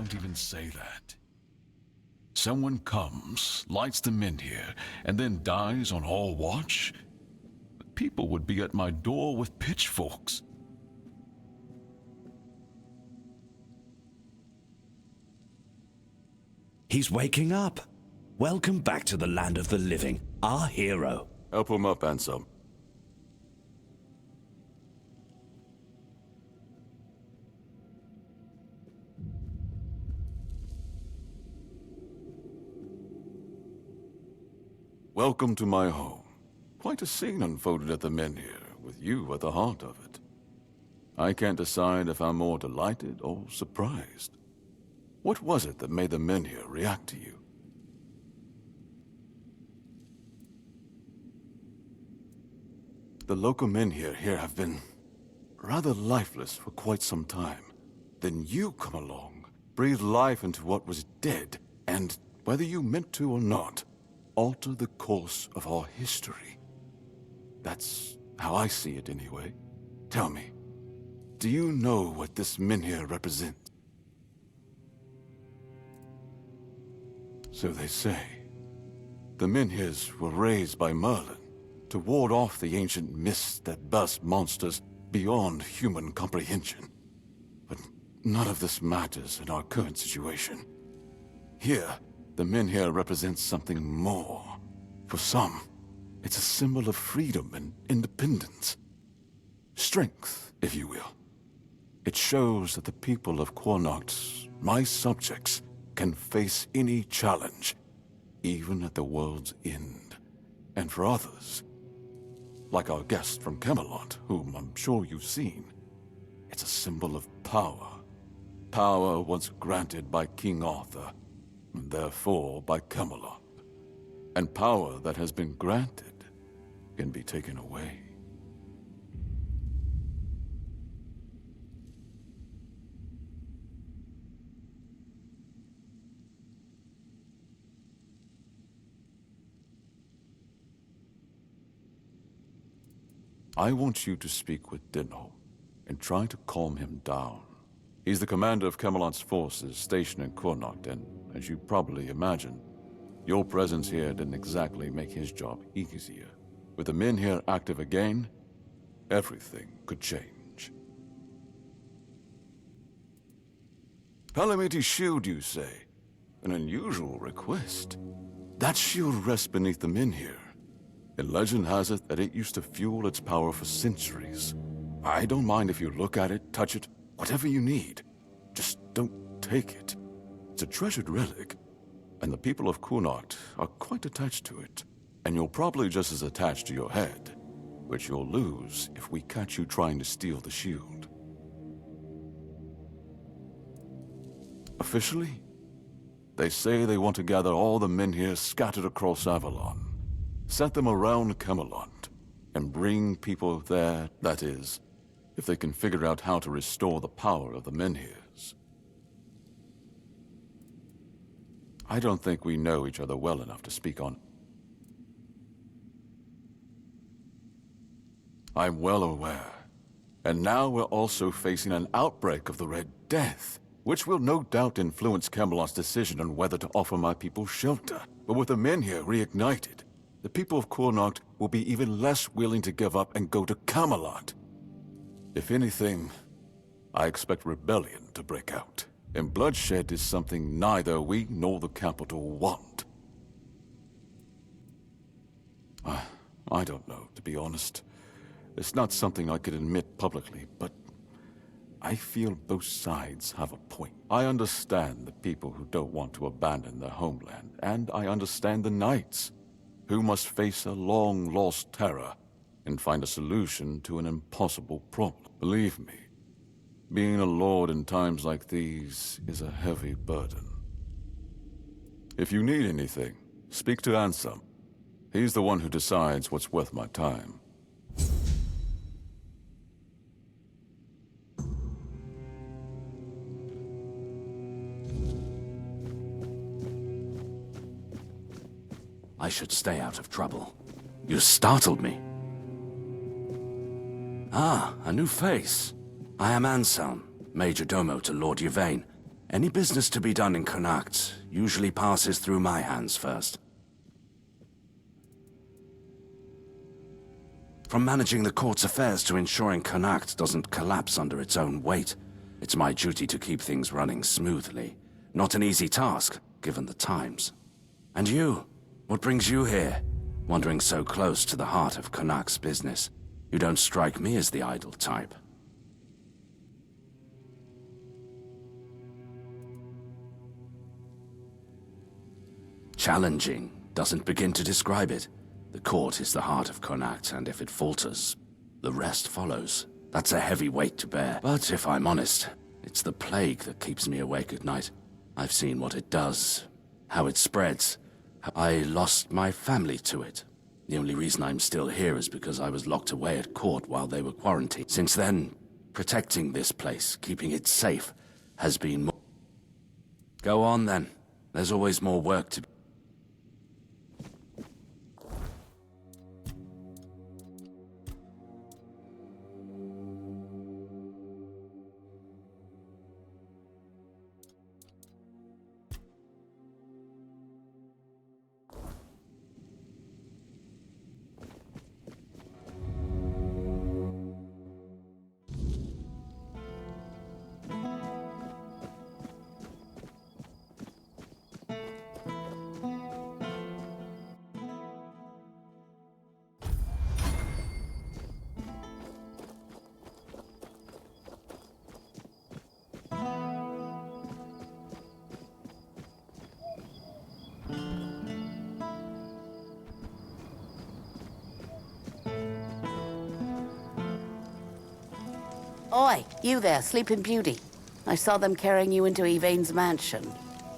don't even say that. Someone comes, lights them in here, and then dies on all watch? People would be at my door with pitchforks. He's waking up. Welcome back to the land of the living, our hero. Help him up, Ansem. Welcome to my home. Quite a scene unfolded at the Menhir, with you at the heart of it. I can't decide if I'm more delighted or surprised. What was it that made the Menhir react to you? The local Menhir here have been rather lifeless for quite some time. Then you come along, breathe life into what was dead, and, whether you meant to or not, alter the course of our history. That's how I see it anyway. Tell me, do you know what this Menhir represents? So they say. The Menhirs were raised by Merlin to ward off the ancient mists that burst monsters beyond human comprehension. But none of this matters in our current situation. Here, the Menhir represents something more. For some, it's a symbol of freedom and independence. Strength, if you will. It shows that the people of Connacht, my subjects, can face any challenge, even at the world's end. And for others, like our guest from Camelot, whom I'm sure you've seen, it's a symbol of power. Power once granted by King Arthur, and therefore by Camelot. And power that has been granted can be taken away. I want you to speak with Dinho and try to calm him down. He's the commander of Camelot's forces stationed in Connacht, and as you probably imagine, your presence here didn't exactly make his job easier. With the Menhir active again, everything could change. Calamity Shield, you say? An unusual request. That shield rests beneath the Menhir. And legend has it that it used to fuel its power for centuries. I don't mind if you look at it, touch it, whatever you need. Just don't take it. It's a treasured relic, and the people of Connacht are quite attached to it. And you're probably just as attached to your head, which you'll lose if we catch you trying to steal the shield. Officially, they say they want to gather all the Menhir scattered across Avalon, set them around Camelot, and bring people there, that is, if they can figure out how to restore the power of the Menhirs. I don't think we know each other well enough to speak on. I'm well aware. And now we're also facing an outbreak of the Red Death, which will no doubt influence Camelot's decision on whether to offer my people shelter. But with the Menhir reignited, the people of Connacht will be even less willing to give up and go to Camelot. If anything, I expect rebellion to break out. And bloodshed is something neither we nor the capital want. I don't know, to be honest. It's not something I could admit publicly, but I feel both sides have a point. I understand the people who don't want to abandon their homeland, and I understand the knights who must face a long-lost terror and find a solution to an impossible problem. Believe me, being a lord in times like these is a heavy burden. If you need anything, speak to Ansem. He's the one who decides what's worth my time. I should stay out of trouble. You startled me. Ah, a new face. I am Anselm, Major Domo to Lord Yvain. Any business to be done in Connacht usually passes through my hands first. From managing the court's affairs to ensuring Connacht doesn't collapse under its own weight, it's my duty to keep things running smoothly. Not an easy task, given the times. And you? What brings you here? Wandering so close to the heart of Connacht's business. You don't strike me as the idle type. Challenging doesn't begin to describe it. The court is the heart of Connacht, and if it falters, the rest follows. That's a heavy weight to bear. But if I'm honest, it's the plague that keeps me awake at night. I've seen what it does, how it spreads. I lost my family to it. The only reason I'm still here is because I was locked away at court while they were quarantined. Since then, protecting this place, keeping it safe, has been more... Go on then. There's always more work to do. Oi, you there, Sleeping Beauty. I saw them carrying you into Yvain's mansion.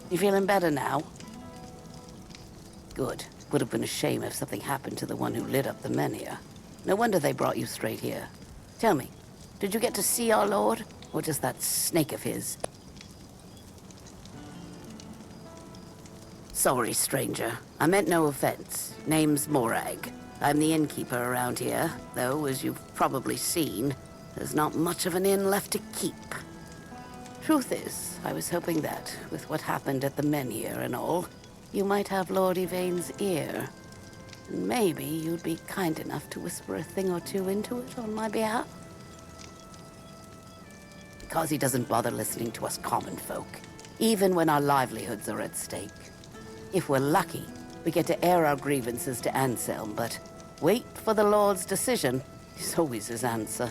You feeling better now? Good. Would have been a shame if something happened to the one who lit up the menhir. No wonder they brought you straight here. Tell me, did you get to see our lord? Or just that snake of his? Sorry, stranger. I meant no offense. Name's Morag. I'm the innkeeper around here, though, as you've probably seen, there's not much of an inn left to keep. Truth is, I was hoping that, with what happened at the menhir and all, you might have Lord Yvain's ear. And maybe you'd be kind enough to whisper a thing or two into it on my behalf. Because he doesn't bother listening to us common folk, even when our livelihoods are at stake. If we're lucky, we get to air our grievances to Anselm, but wait for the Lord's decision is always his answer.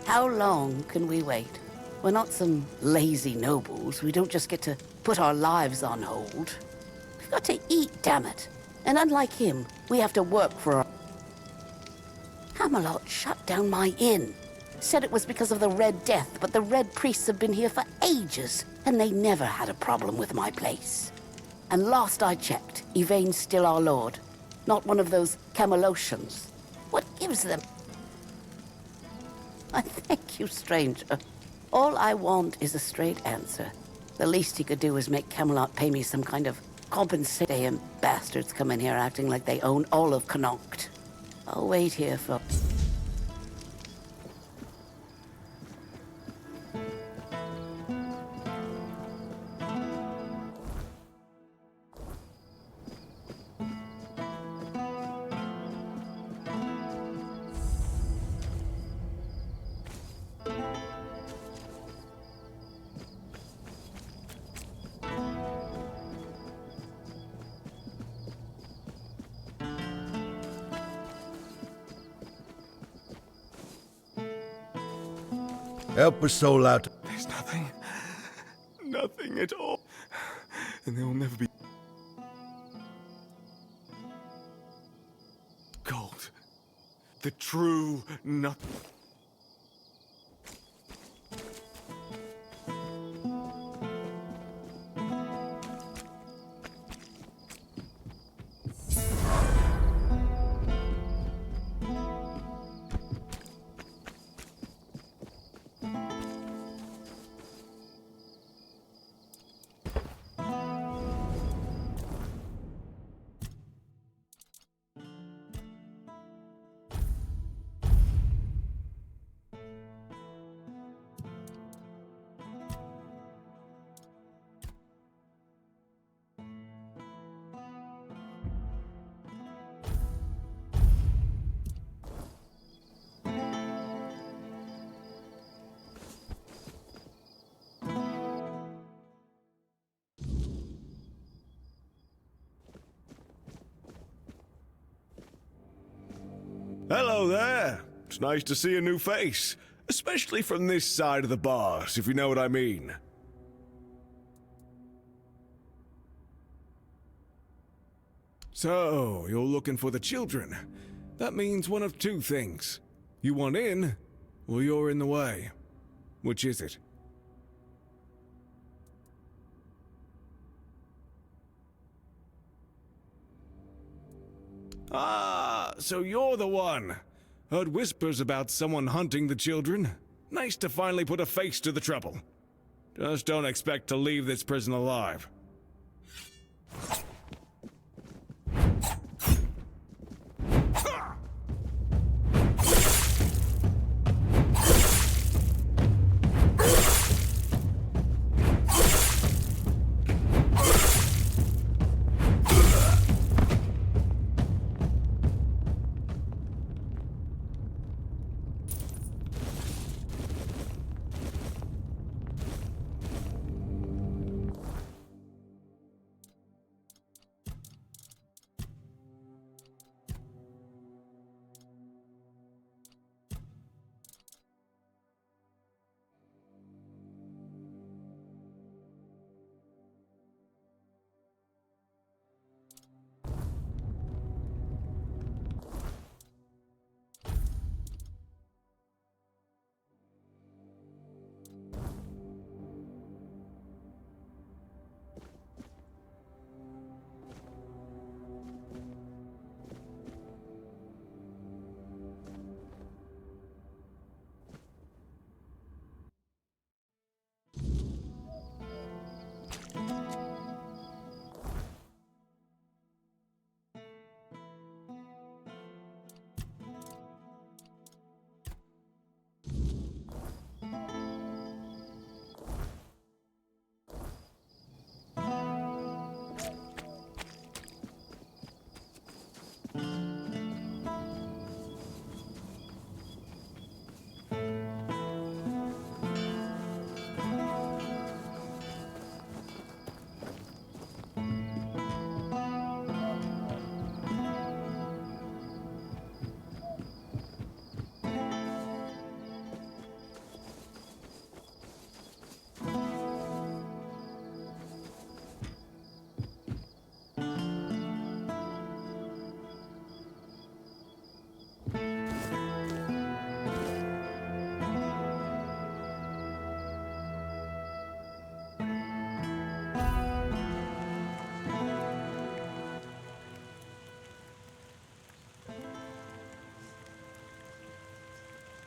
How long can we wait? We're not some lazy nobles. We don't just get to put our lives on hold. We've got to eat, damn it. And unlike him, we have to work for our... Camelot shut down my inn. Said it was because of the Red Death, but the Red Priests have been here for ages, and they never had a problem with my place. And last I checked, Yvain's still our lord. Not one of those Camelocians. What gives them... I thank you, stranger. All I want is a straight answer. The least he could do is make Camelot pay me some kind of compensation. Damn bastards come in here acting like they own all of Connacht. I'll wait here for... Help a soul out. There's nothing. Nothing at all. And there will never be... Gold. The true nothing. Hello there. It's nice to see a new face, especially from this side of the bars, if you know what I mean. So, you're looking for the children. That means one of two things. You want in, or you're in the way. Which is it? Ah, so you're the one. Heard whispers about someone hunting the children. Nice to finally put a face to the trouble. Just don't expect to leave this prison alive.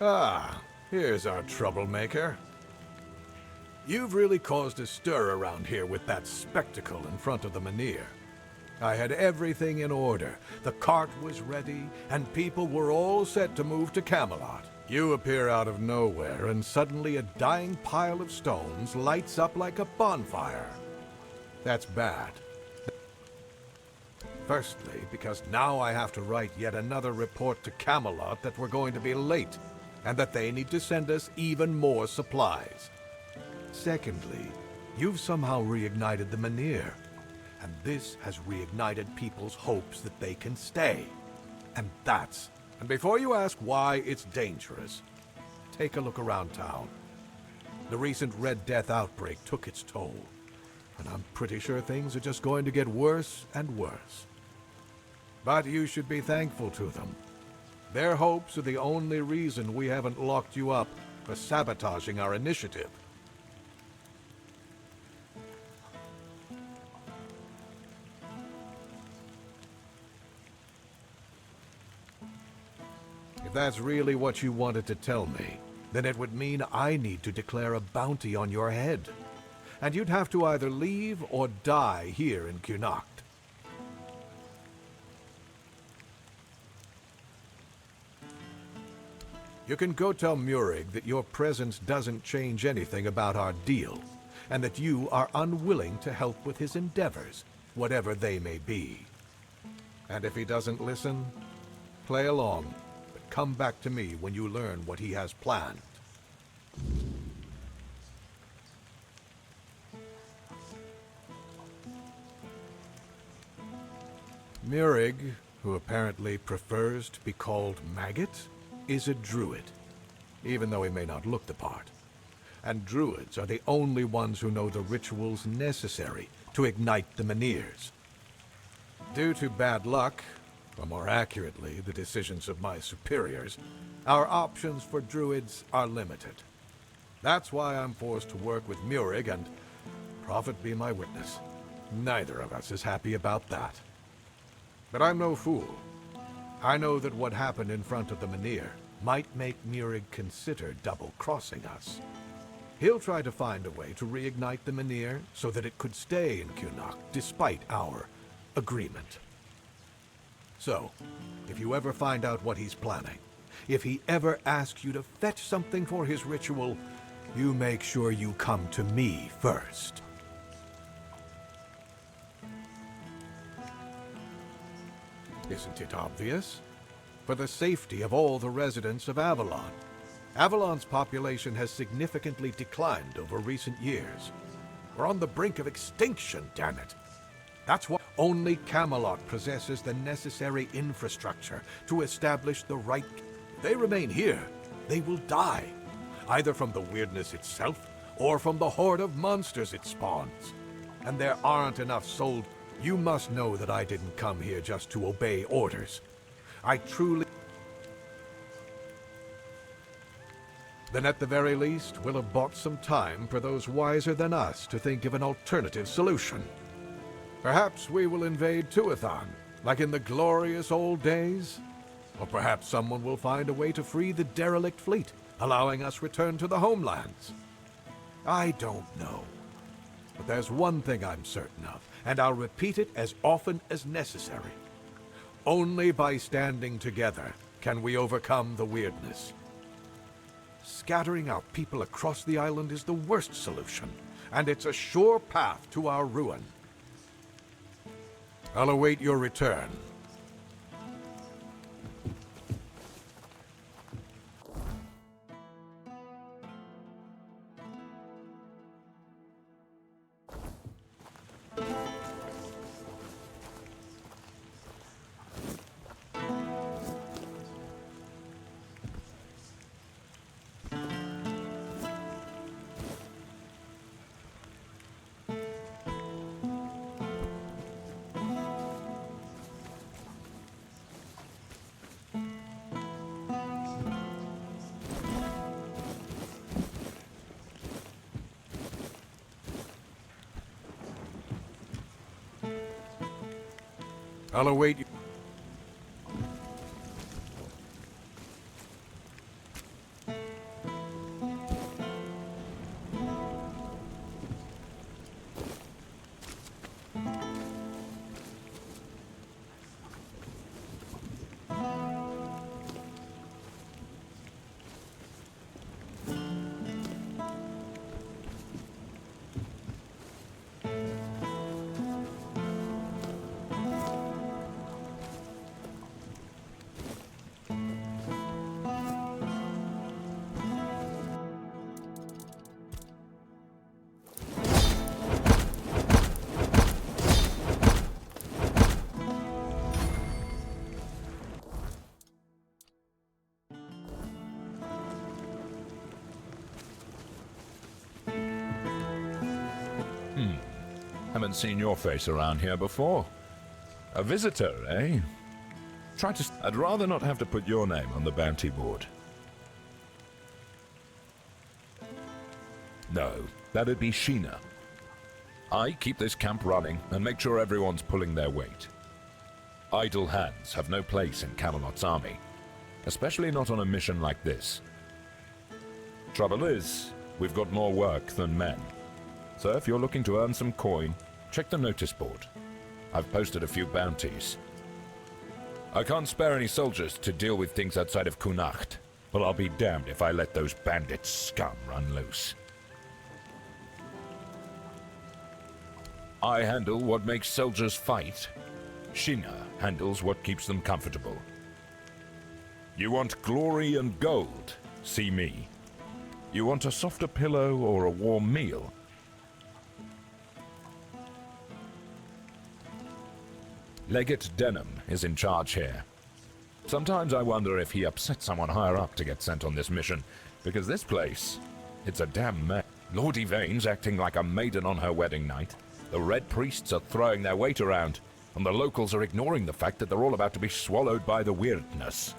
Ah, here's our troublemaker. You've really caused a stir around here with that spectacle in front of the Menhir. I had everything in order. The cart was ready, and people were all set to move to Camelot. You appear out of nowhere, and suddenly a dying pile of stones lights up like a bonfire. That's bad. Firstly, because now I have to write yet another report to Camelot that we're going to be late, and that they need to send us even more supplies. Secondly, you've somehow reignited the Menhir, and this has reignited people's hopes that they can stay. And before you ask why it's dangerous, take a look around town. The recent Red Death outbreak took its toll, and I'm pretty sure things are just going to get worse and worse. But you should be thankful to them. Their hopes are the only reason we haven't locked you up for sabotaging our initiative. If that's really what you wanted to tell me, then it would mean I need to declare a bounty on your head. And you'd have to either leave or die here in Connacht. You can go tell Murig that your presence doesn't change anything about our deal, and that you are unwilling to help with his endeavors, whatever they may be. And if he doesn't listen, play along, but come back to me when you learn what he has planned. Murig, who apparently prefers to be called Maggot, is a druid, even though he may not look the part. And druids are the only ones who know the rituals necessary to ignite the Menhirs. Due to bad luck, or more accurately, the decisions of my superiors, our options for druids are limited. That's why I'm forced to work with Murig, and Prophet be my witness, neither of us is happy about that. But I'm no fool. I know that what happened in front of the Menhir might make Murig consider double-crossing us. He'll try to find a way to reignite the Menhir so that it could stay in Kunach despite our agreement. So, if you ever find out what he's planning, if he ever asks you to fetch something for his ritual, you make sure you come to me first. Isn't it obvious? For the safety of all the residents of Avalon. Avalon's population has significantly declined over recent years. We're on the brink of extinction, damn it. That's why only Camelot possesses the necessary infrastructure to establish the right... If they remain here, they will die, either from the weirdness itself, or from the horde of monsters it spawns. And there aren't enough sold. You must know that I didn't come here just to obey orders. I truly... Then at the very least, we'll have bought some time for those wiser than us to think of an alternative solution. Perhaps we will invade Tuathan, like in the glorious old days. Or perhaps someone will find a way to free the derelict fleet, allowing us return to the homelands. I don't know. But there's one thing I'm certain of, and I'll repeat it as often as necessary. Only by standing together can we overcome the weirdness. Scattering our people across the island is the worst solution, and it's a sure path to our ruin. I'll await your return. I'll await you. Haven't seen your face around here before. A visitor, eh? I'd rather not have to put your name on the bounty board. No, that'd be Sheena. I keep this camp running and make sure everyone's pulling their weight. Idle hands have no place in Camelot's army, especially not on a mission like this. Trouble is, we've got more work than men. So if you're looking to earn some coin, check the notice board. I've posted a few bounties. I can't spare any soldiers to deal with things outside of Kunach, but I'll be damned if I let those bandit scum run loose. I handle what makes soldiers fight. Sheena handles what keeps them comfortable. You want glory and gold? See me. You want a softer pillow or a warm meal? Legate Denham is in charge here. Sometimes I wonder if he upset someone higher up to get sent on this mission, because this place, it's a damn mess. Lord Yvain's acting like a maiden on her wedding night. The Red Priests are throwing their weight around, and the locals are ignoring the fact that they're all about to be swallowed by the weirdness.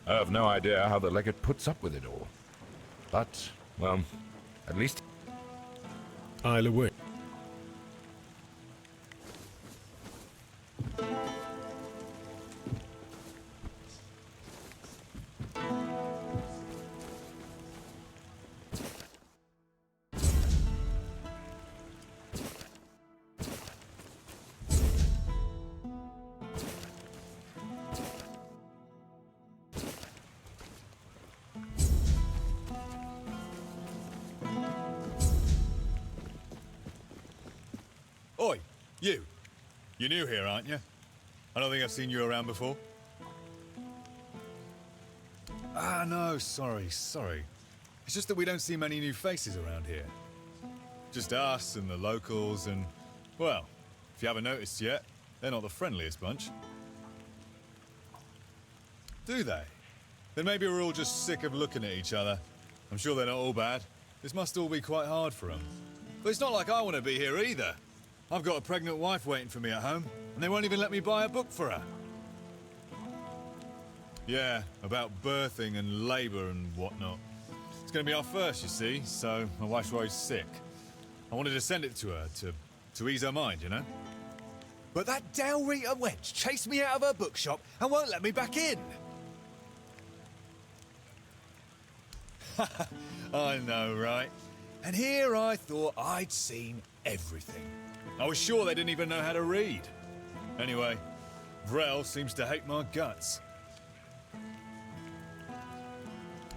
I have no idea how the Legate puts up with it all. But, well, at least... I'll away. Oi, you. You're new here, aren't you? I don't think I've seen you around before. Ah, no, sorry. It's just that we don't see many new faces around here. Just us and the locals and, well, if you haven't noticed yet, they're not the friendliest bunch. Do they? Then maybe we're all just sick of looking at each other. I'm sure they're not all bad. This must all be quite hard for them. But it's not like I want to be here either. I've got a pregnant wife waiting for me at home, and they won't even let me buy a book for her. Yeah, about birthing and labour and whatnot. It's going to be our first, you see, so my wife's always sick. I wanted to send it to her, to ease her mind, you know? But that Dalrita wench chased me out of her bookshop and won't let me back in. I know, right? And here I thought I'd seen everything. I was sure they didn't even know how to read. Anyway, Vrel seems to hate my guts.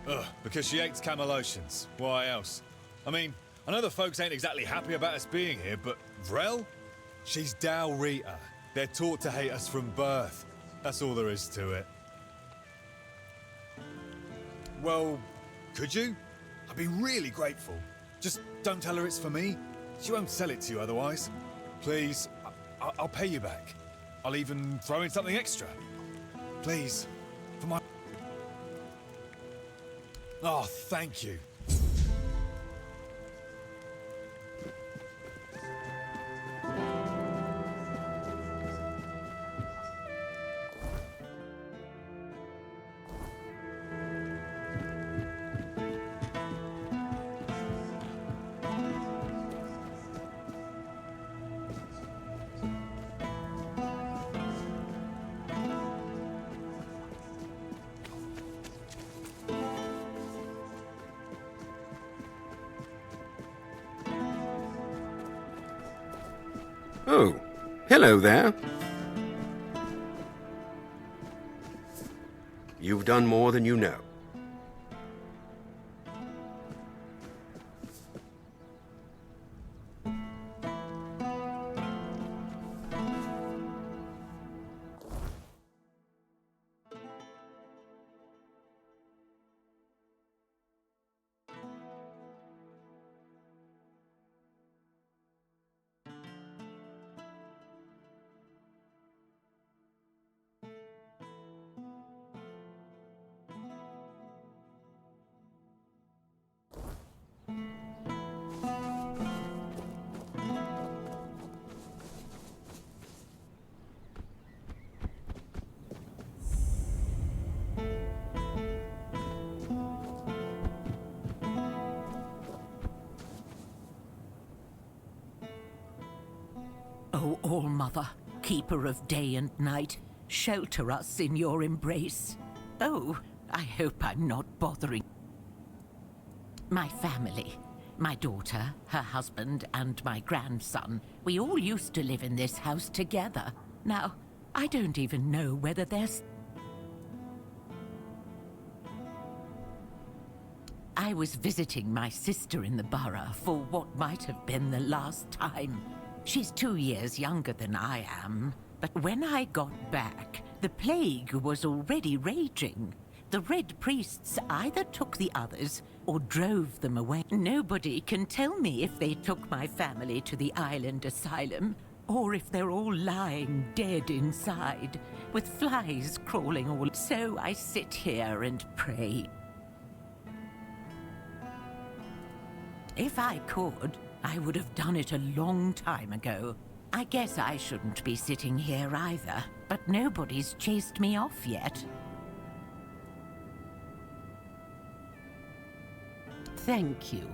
Ugh, because she hates Camelocians. Why else? I mean, I know the folks ain't exactly happy about us being here, but Vrel? She's Dalrita. They're taught to hate us from birth. That's all there is to it. Well, could you? I'd be really grateful. Just don't tell her it's for me. She won't sell it to you otherwise. Please, I'll pay you back. I'll even throw in something extra. Please, for my... Oh, thank you. Oh, hello there. You've done more than you know. O All-Mother, keeper of day and night, shelter us in your embrace. Oh, I hope I'm not bothering. My family, my daughter, her husband, and my grandson, we all used to live in this house together. Now, I don't even know whether there's... I was visiting my sister in the borough for what might have been the last time. She's 2 years younger than I am, but when I got back, the plague was already raging. The Red Priests either took the others or drove them away. Nobody can tell me if they took my family to the island asylum or if they're all lying dead inside, with flies crawling all. So I sit here and pray. If I could, I would have done it a long time ago. I guess I shouldn't be sitting here either, but nobody's chased me off yet. Thank you,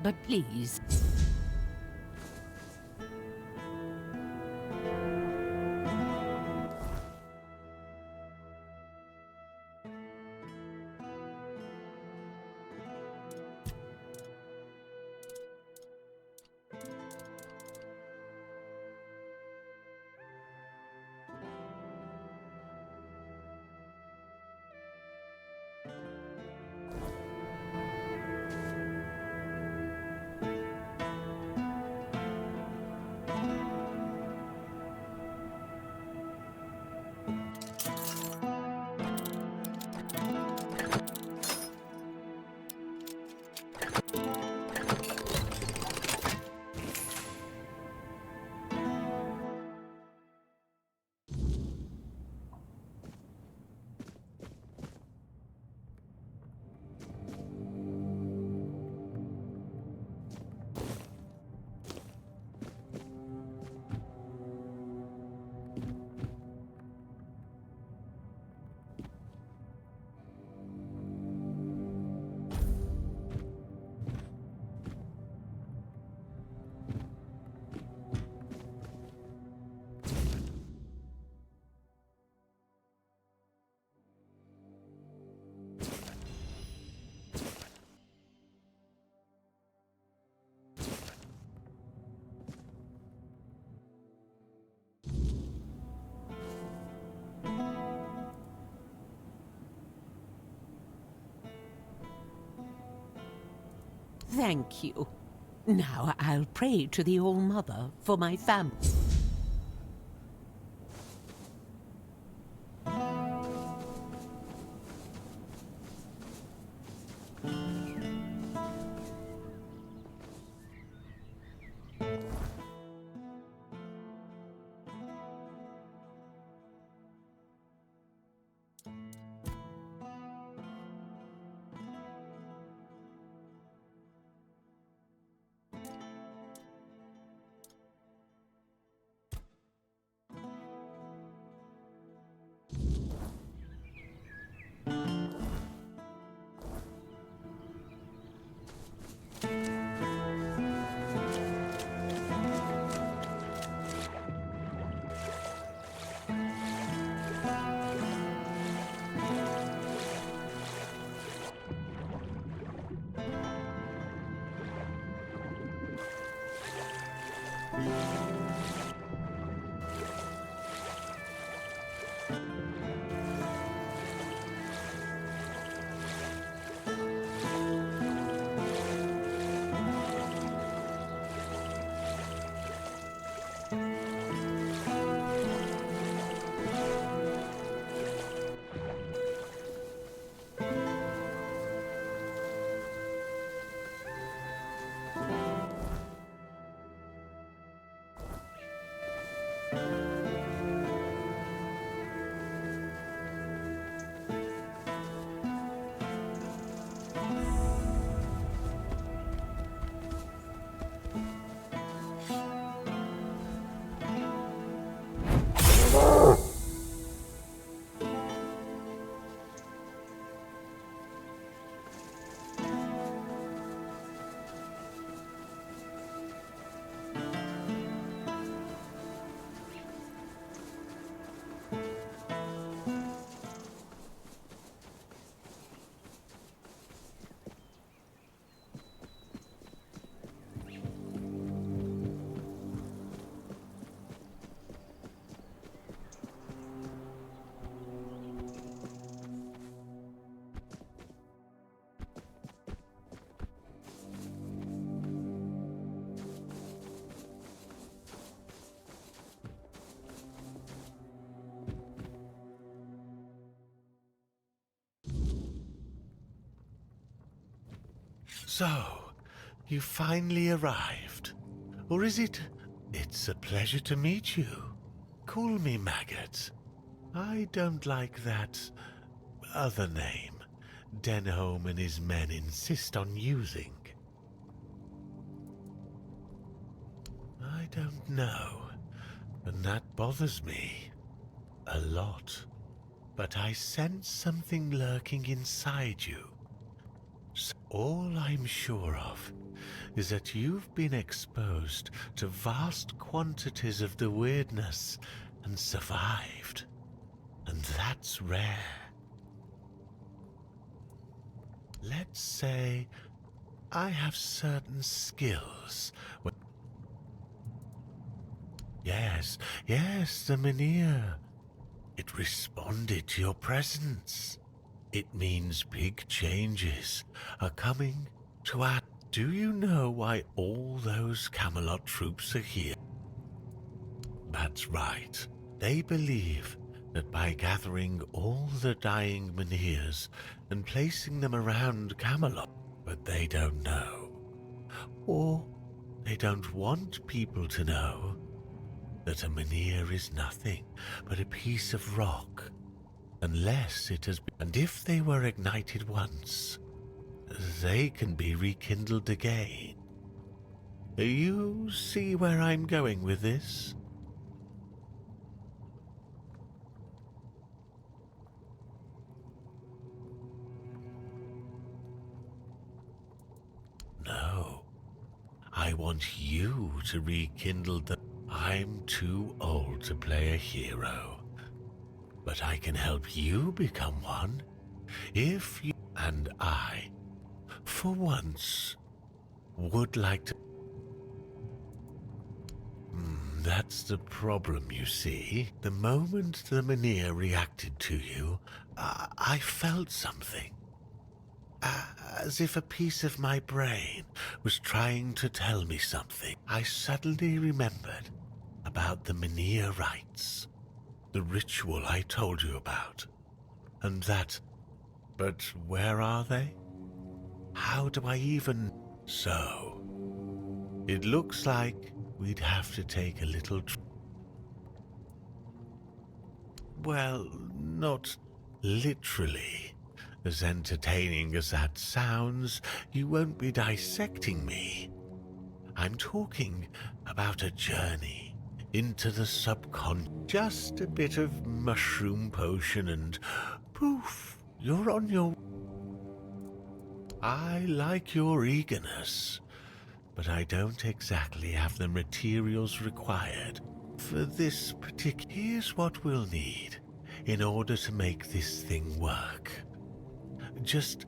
but please. Thank you. Now I'll pray to the All-Mother for my family. So, you finally arrived. Or is it It's a pleasure to meet you. Call me Maggot. I don't like that other name Denholm and his men insist on using. I don't know, and that bothers me a lot. But I sense something lurking inside you. So all I'm sure of is that you've been exposed to vast quantities of the weirdness and survived. And that's rare. Let's say I have certain skills. Yes, the Mynheer. It responded to your presence. It means big changes are coming to our... Do you know why all those Camelot troops are here? That's right. They believe that by gathering all the dying Mynheers and placing them around Camelot, but they don't know. Or they don't want people to know that a Mynheer is nothing but a piece of rock, unless it has been... And if they were ignited once, they can be rekindled again. You see where I'm going with this? No. I want you to rekindle the... I'm too old to play a hero, but I can help you become one if you... And I, for once, would like to... That's the problem, you see. The moment the Mynheer reacted to you, I felt something. As if a piece of my brain was trying to tell me something. I suddenly remembered about the Mynheer rites, the ritual I told you about, and that... But where are they? How do I even... So, it looks like we'd have to take a little... Well, not literally. As entertaining as that sounds, you won't be dissecting me. I'm talking about a journey into the Just a bit of mushroom potion and poof, you're on your... I like your eagerness, but I don't exactly have the materials required for this particular... Here's what we'll need in order to make this thing work. Just...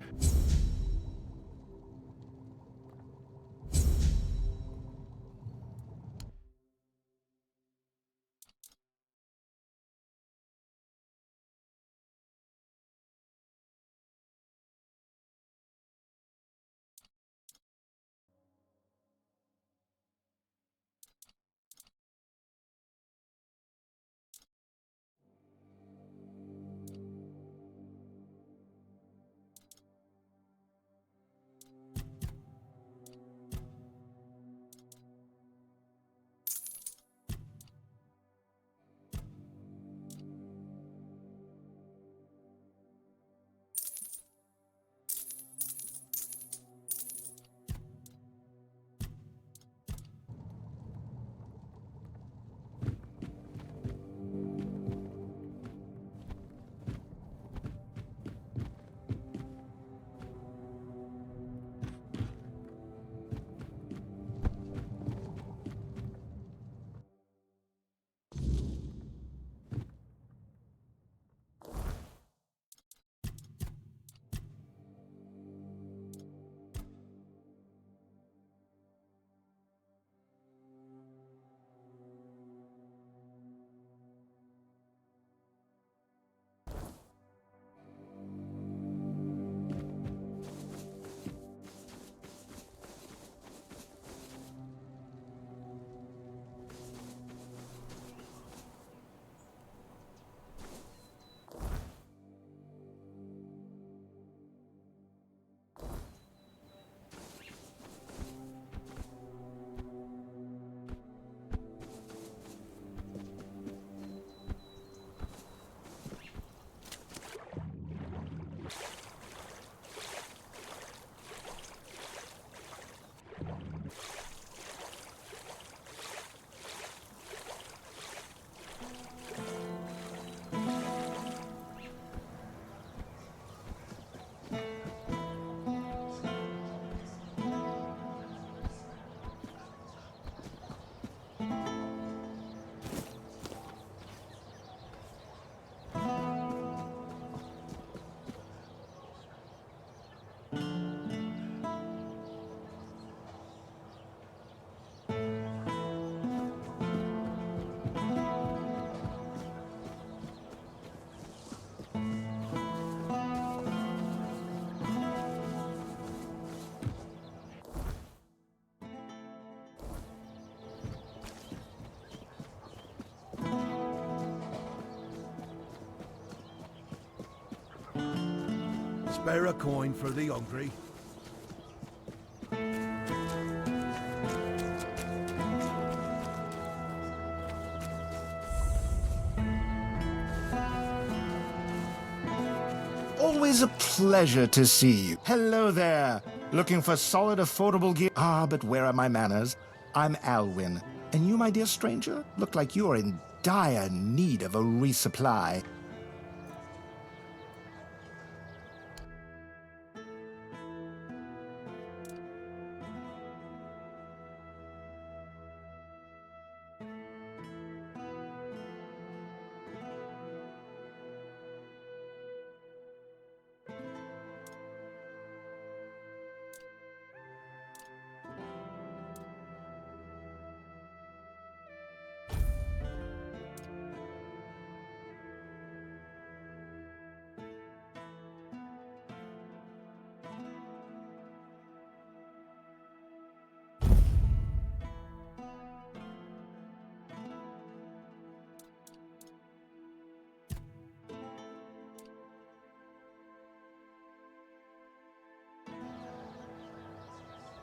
Spare a coin for the hungry. Always a pleasure to see you. Hello there. Looking for solid, affordable gear? Ah, but where are my manners? I'm Alwyn. And you, my dear stranger, look like you are in dire need of a resupply.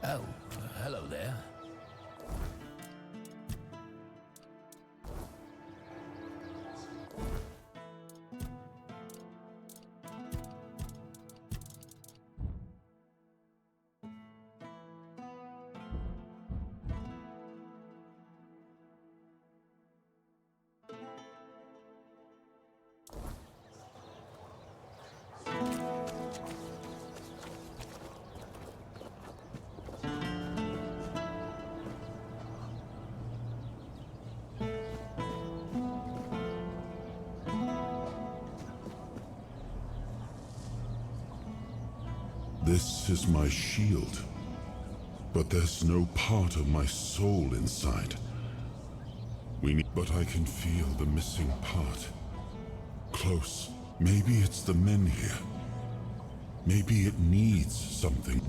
Oh, hello there. This is my shield, but there's no part of my soul inside. But I can feel the missing part. Close. Maybe it's the men here. Maybe it needs something.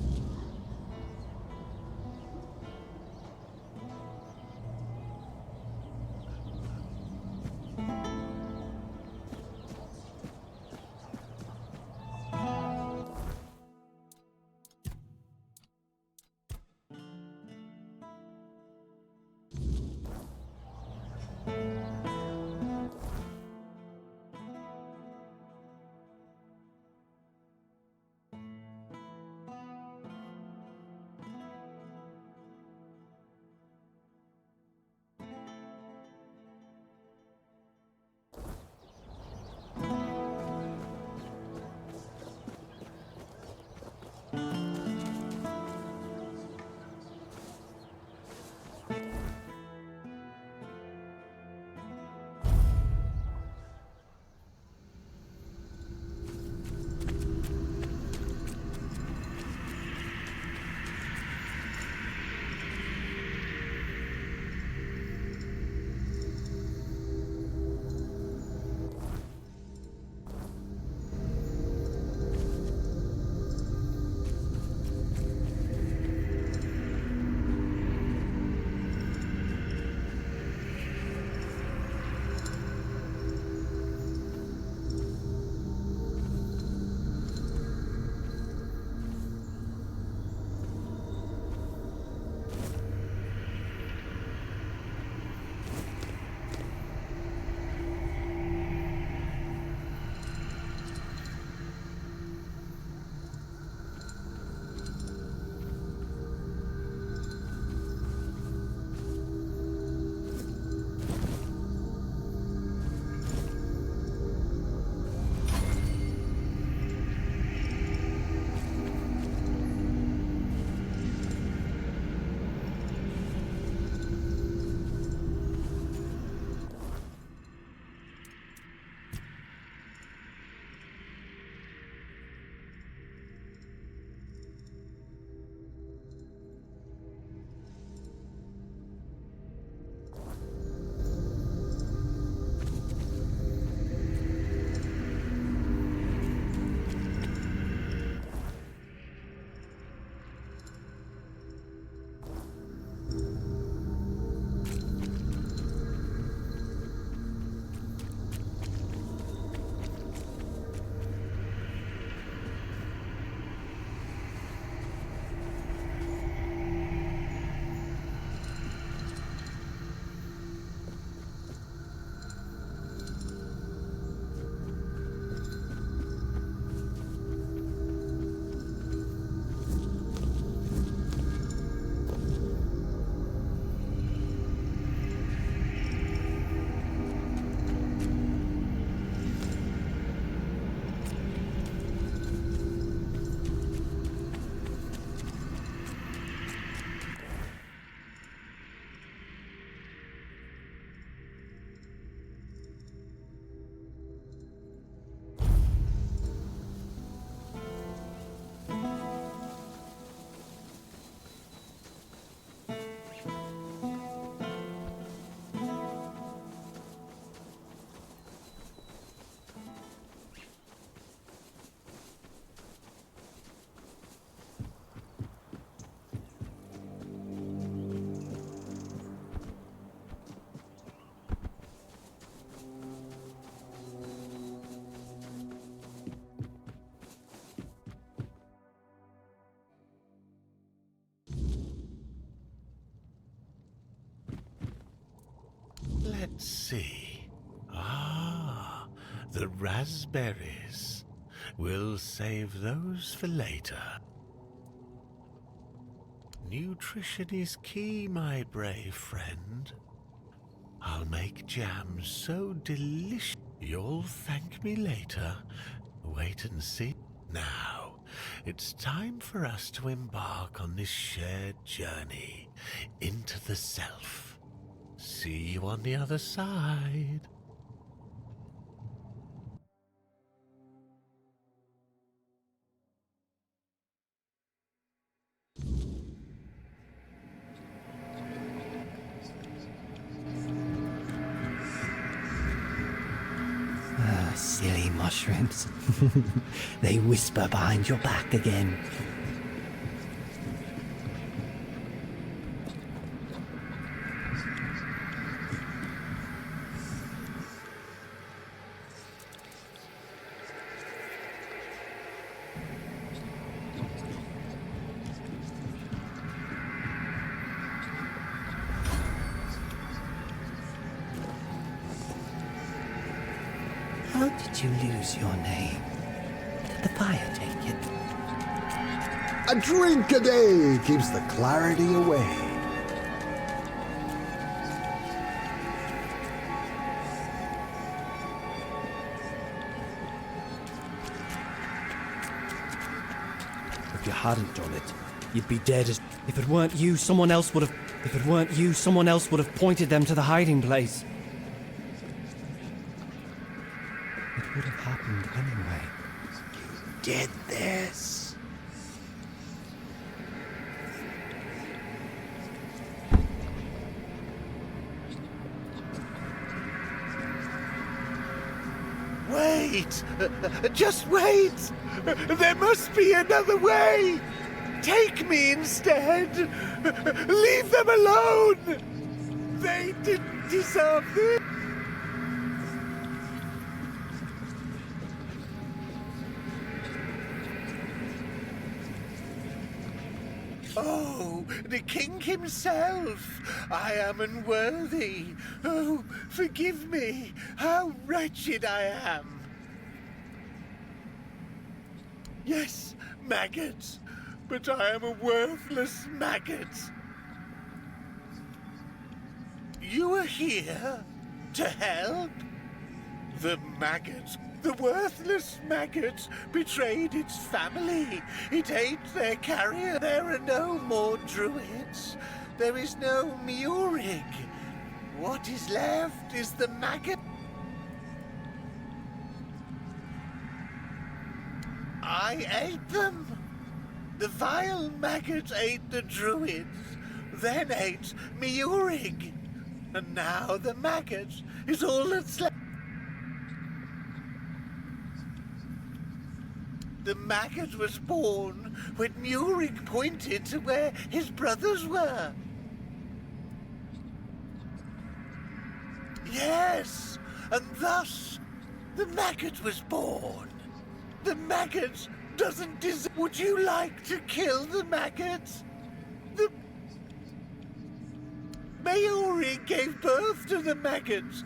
see. Ah, the raspberries. We'll save those for later. Nutrition is key, my brave friend. I'll make jam so delicious. You'll thank me later. Wait and see. Now, it's time for us to embark on this shared journey into the self. See you on the other side. Silly mushrooms. They whisper behind your back again. How did you lose your name? Did the fire take it? A drink a day keeps the clarity away. If you hadn't done it, you'd be dead as... If it weren't you, someone else would have... If it weren't you, someone else would have pointed them to the hiding place. It would have happened anyway. You did this. Wait! Just wait! There must be another way! Take me instead! Leave them alone! They didn't deserve this! Oh, the king himself! I am unworthy. Oh, forgive me. How wretched I am. Yes, maggots, but I am a worthless maggot. You are here to help? The maggots, the worthless maggots, betrayed its family. It ate their carrier. There are no more druids. There is no Murig. What is left is the maggot. I ate them. The vile maggots ate the druids, then ate Murig. And now the maggots is all that's left. The maggot was born when Murig pointed to where his brothers were. Yes, and thus the maggot was born. The maggot doesn't deserve... Would you like to kill the maggot? The... Murig gave birth to the maggots.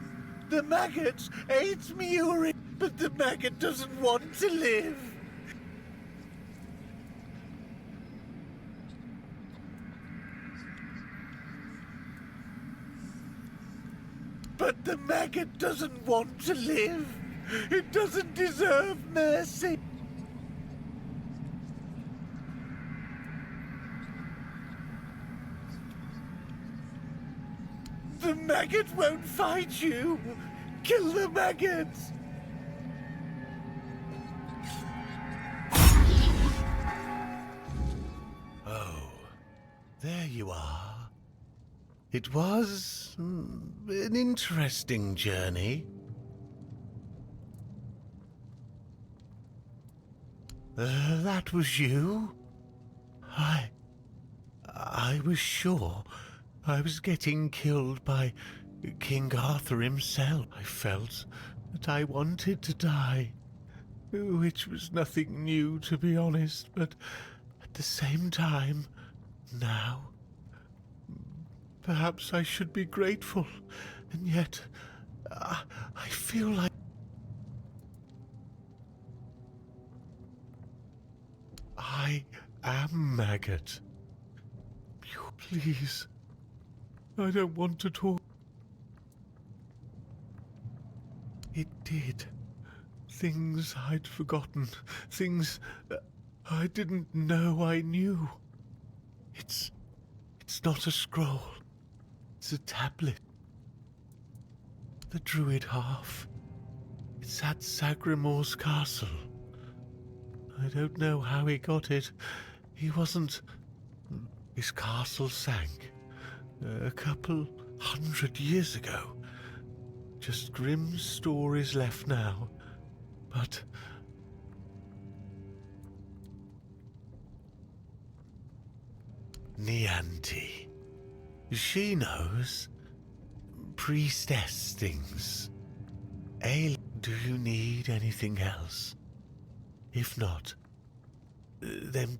The maggots ate Murig, but the maggot doesn't want to live. But the maggot doesn't want to live. It doesn't deserve mercy. The maggot won't fight you. Kill the maggots. Oh, there you are. It was an interesting journey. That was you? I was sure I was getting killed by King Arthur himself. I felt that I wanted to die, which was nothing new, to be honest, but at the same time, now, perhaps I should be grateful And yet, I feel like I am Maggot. Please, I don't want to talk. It did. Things I'd forgotten. Things I didn't know I knew. It's not a scroll. It's a tablet. The Druid half. It's at Sagrimor's castle. I don't know how he got it. He wasn't... His castle sank a couple 100 years ago. Just grim stories left now. But... Nianti. She knows. Priestess things. Do you need anything else? If not, then...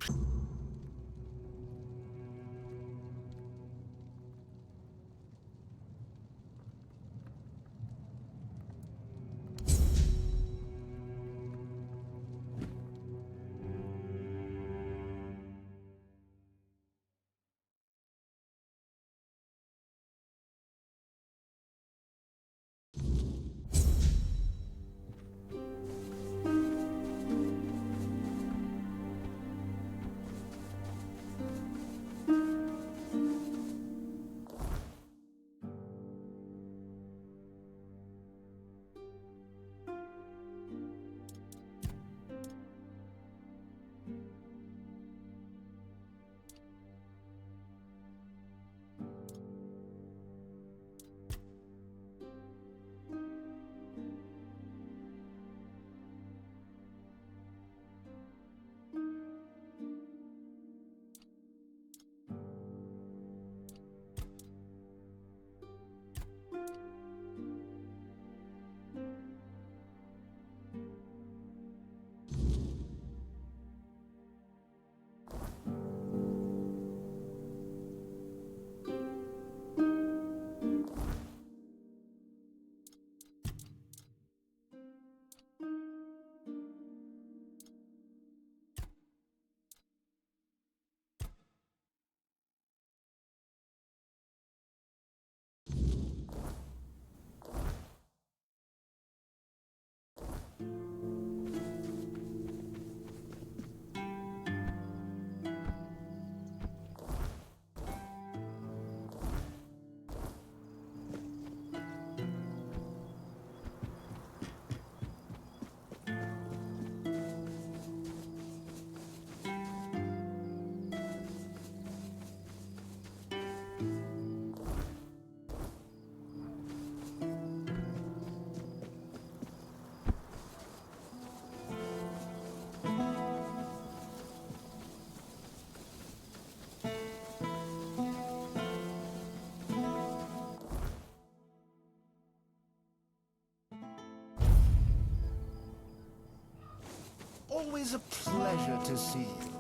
Always a pleasure to see you.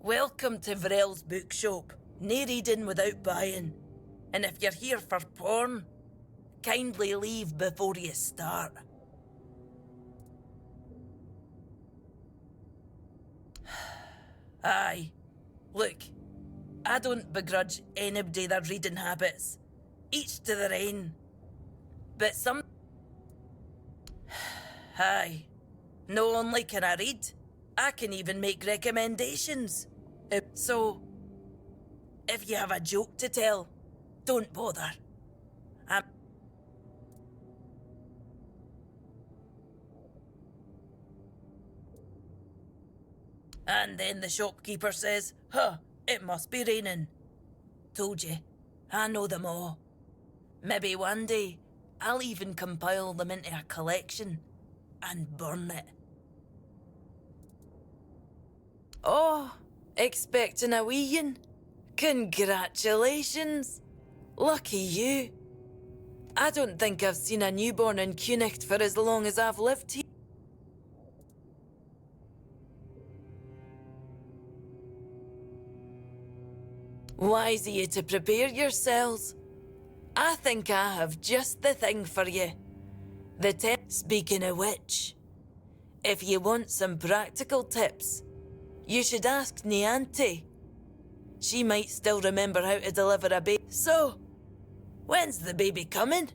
Welcome to Vrel's bookshop. No reading without buying. And if you're here for porn, kindly leave before you start. Aye. Look, I don't begrudge anybody their reading habits. Each to their own. But some... Aye. Not only can I read, I can even make recommendations. So, if you have a joke to tell, don't bother. And then the shopkeeper says, "Huh, it must be raining." Told you, I know them all. Maybe one day, I'll even compile them into a collection and burn it. Oh, expecting a wee one? Congratulations! Lucky you. I don't think I've seen a newborn in Cunicht for as long as I've lived here. Wise of you to prepare yourselves. I think I have just the thing for you. Speaking of which, if you want some practical tips, you should ask Nianti. She might still remember how to deliver a baby. So, when's the baby coming?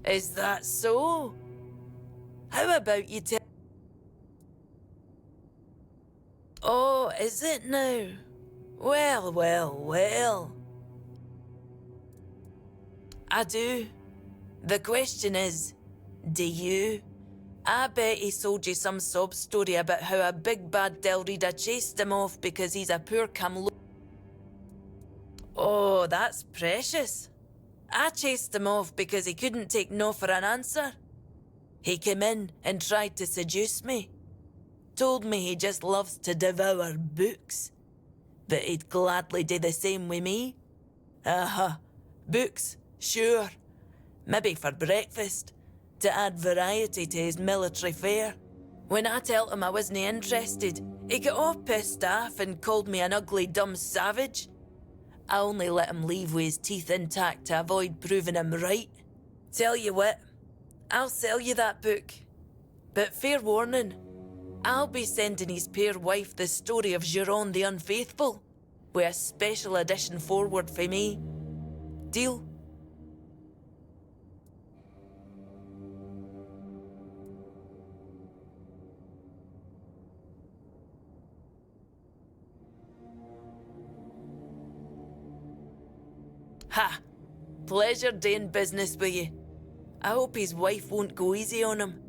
Is that so? How about you tell... Oh, is it now? Well, well, well. I do. The question is, do you? I bet he sold you some sob story about how a big bad Delrida chased him off because he's a poor Oh, that's precious. I chased him off because he couldn't take no for an answer. He came in and tried to seduce me. Told me he just loves to devour books. But he'd gladly do the same with me. Books, sure. Maybe for breakfast, to add variety to his military fare. When I told him I wasn't interested, he got all pissed off and called me an ugly, dumb savage. I only let him leave with his teeth intact to avoid proving him right. Tell you what, I'll sell you that book. But fair warning, I'll be sending his peer wife the story of Giron the Unfaithful, with a special edition forward for me. Deal? Ha! Pleasure doing business with you. I hope his wife won't go easy on him.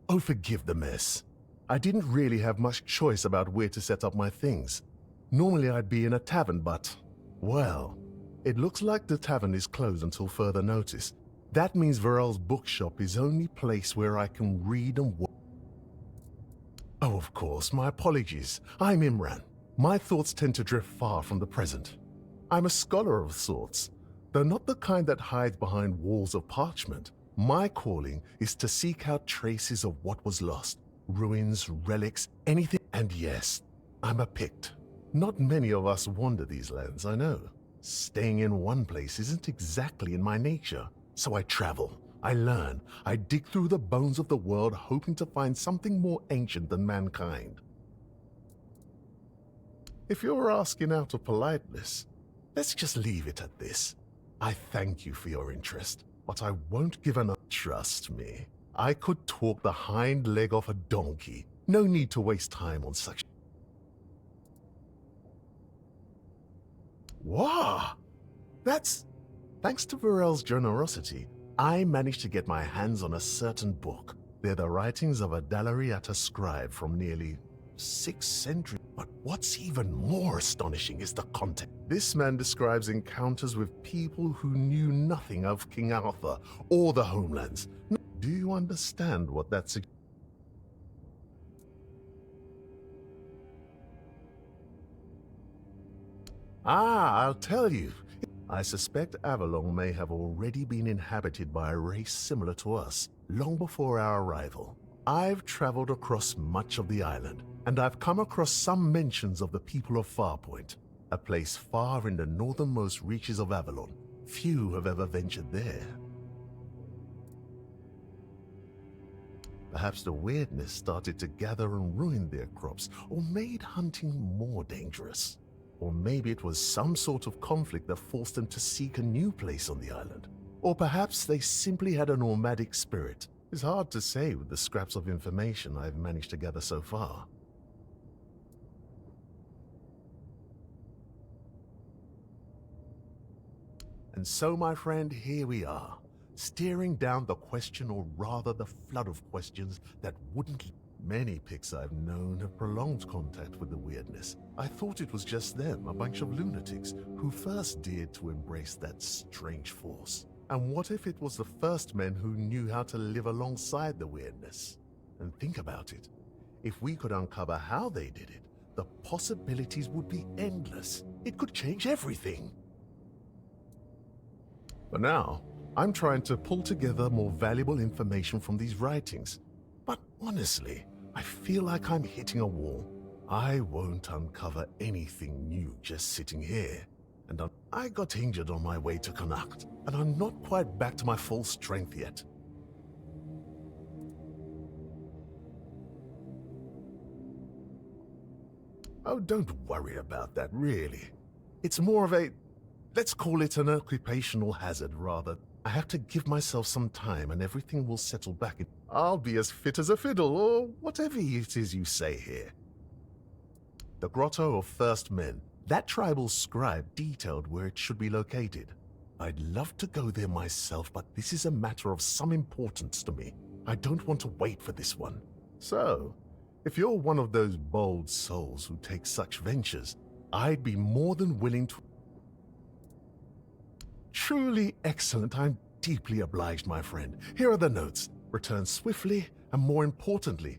Oh, forgive the mess. I didn't really have much choice about where to set up my things. Normally I'd be in a tavern, but, well, it looks like the tavern is closed until further notice. That means Varel's bookshop is the only place where I can read and work. Oh, of course, my apologies. I'm Imran. My thoughts tend to drift far from the present. I'm a scholar of sorts, though not the kind that hides behind walls of parchment. My calling is to seek out traces of what was lost, ruins, relics, anything. And yes, I'm a Pict. Not many of us wander these lands, I know. Staying in one place isn't exactly in my nature. So I travel, I learn, I dig through the bones of the world hoping to find something more ancient than mankind. If you're asking out of politeness, let's just leave it at this. I thank you for your interest, but I won't give enough. Trust me, I could talk the hind leg off a donkey. No need to waste time on such. Wow! That's... Thanks to Varel's generosity, I managed to get my hands on a certain book. They're the writings of a Dalariata scribe from nearly 6th century. But what's even more astonishing is the content. This man describes encounters with people who knew nothing of King Arthur or the homelands. Do you understand what that's... I'll tell you. I suspect Avalon may have already been inhabited by a race similar to us, long before our arrival. I've traveled across much of the island, and I've come across some mentions of the people of Farpoint, a place far in the northernmost reaches of Avalon. Few have ever ventured there. Perhaps the weirdness started to gather and ruin their crops, or made hunting more dangerous. Or maybe it was some sort of conflict that forced them to seek a new place on the island. Or perhaps they simply had a nomadic spirit. It's hard to say with the scraps of information I've managed to gather so far. And so, my friend, here we are, staring down the question, or rather the flood of questions that wouldn't... Many Picts I've known have prolonged contact with the weirdness. I thought it was just them, a bunch of lunatics, who first dared to embrace that strange force. And what if it was the first men who knew how to live alongside the weirdness? And think about it. If we could uncover how they did it, the possibilities would be endless. It could change everything. But now, I'm trying to pull together more valuable information from these writings. But honestly, I feel like I'm hitting a wall. I won't uncover anything new just sitting here. And I got injured on my way to Connacht, and I'm not quite back to my full strength yet. Oh, don't worry about that, really. It's more of a, let's call it an occupational hazard, rather. I have to give myself some time and everything will settle back. I'll be as fit as a fiddle, or whatever it is you say here. The Grotto of First Men. That tribal scribe detailed where it should be located. I'd love to go there myself, but this is a matter of some importance to me. I don't want to wait for this one. So, if you're one of those bold souls who take such ventures, I'd be more than willing to... Truly excellent. I'm deeply obliged, my friend. Here are the notes. Return swiftly, and more importantly,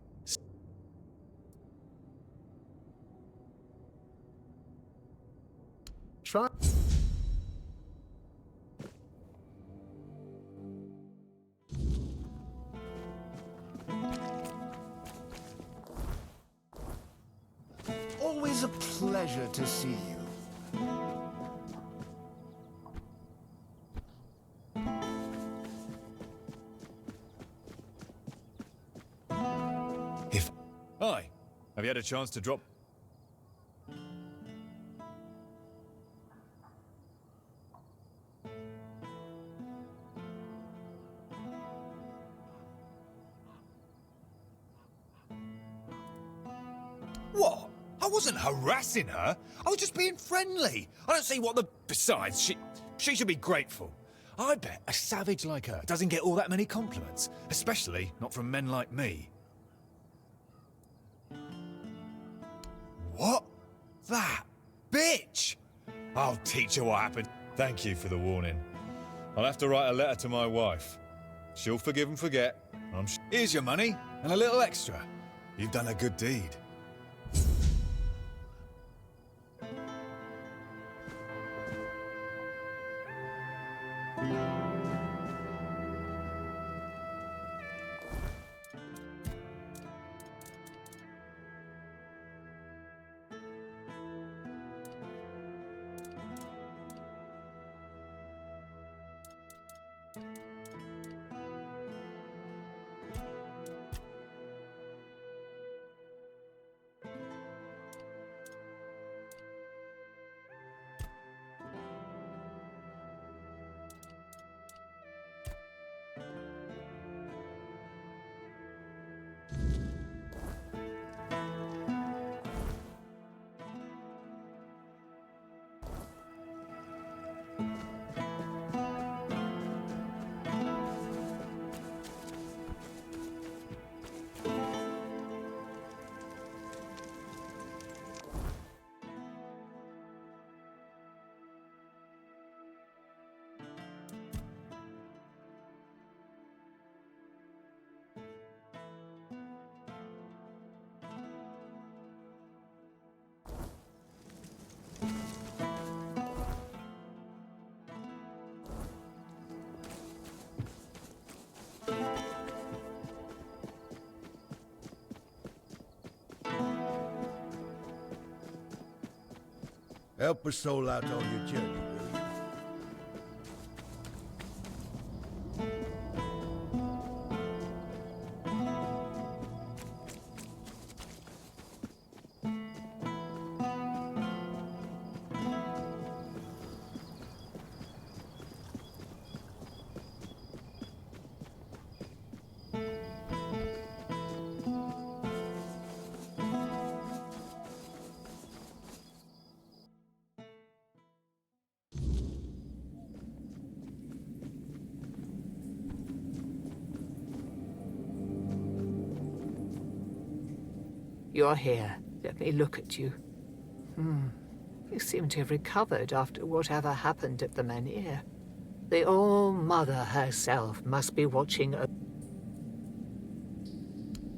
try... Always a pleasure to see you. Hi. Have you had a chance to drop... What? I wasn't harassing her. I was just being friendly. I don't see what the... Besides, she should be grateful. I bet a savage like her doesn't get all that many compliments, especially not from men like me. What? That bitch! I'll teach her what happened. Thank you for the warning. I'll have to write a letter to my wife. She'll forgive and forget. Here's your money, and a little extra. You've done a good deed. Help a soul out on your journey, will you? You're here. Let me look at you. You seem to have recovered after whatever happened at the Menhir. The All-Mother herself must be watching.